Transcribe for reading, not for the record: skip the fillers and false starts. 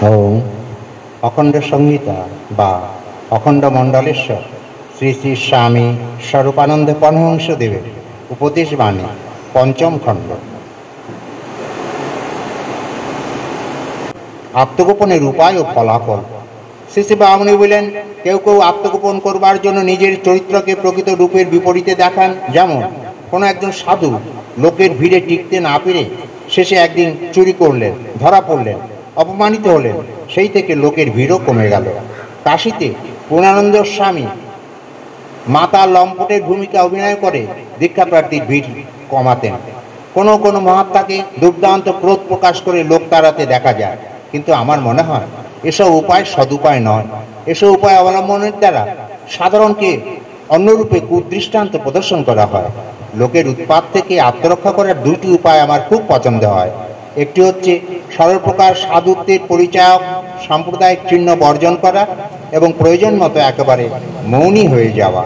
ওম অখণ্ড সংহিতা বা অখণ্ড মণ্ডলেশ্বর শ্রী শ্রী স্বামী স্বরূপানন্দ পরমহংসদেবের উপদেশ বাণী পঞ্চম খণ্ড। আত্মগোপনের উপায় ও ফলাফল। শ্রী শ্রী বামুনি বলেন, কেউ কেউ আত্মগোপন করবার জন্য নিজের চরিত্রকে প্রকৃত রূপের বিপরীতে দেখান। যেমন কোনো একজন সাধু লোকের ভিড়ে টিকতে না পেরে শেষে একদিন চুরি করলেন, ধরা পড়লেন, অপমানিত হলেন, সেই থেকে লোকের ভিড়ও কমে গেল। কাশীতে পূর্ণানন্দ স্বামী মাতা লম্পটের ভূমিকা অভিনয় করে দীক্ষাপ্রার্থীর ভিড় কমাতেন। কোনো কোনো মহাত্মাকে দুর্দান্ত ক্রোধ প্রকাশ করে লোক তাড়াতে দেখা যায়। কিন্তু আমার মনে হয় এসব উপায় সদুপায় নয়। এসব উপায় অবলম্বনের দ্বারা সাধারণকে অন্যরূপে কুদৃষ্টান্ত প্রদর্শন করা হয়। লোকের উৎপাত থেকে আত্মরক্ষা করার দুইটি উপায় আমার খুব পছন্দ হয়। একটি হচ্ছে সরল প্রকার সাধুত্বের পরিচায়ক সাম্প্রদায়িক চিহ্ন বর্জন করা এবং প্রয়োজন মতো একেবারে মৌনী হয়ে যাওয়া।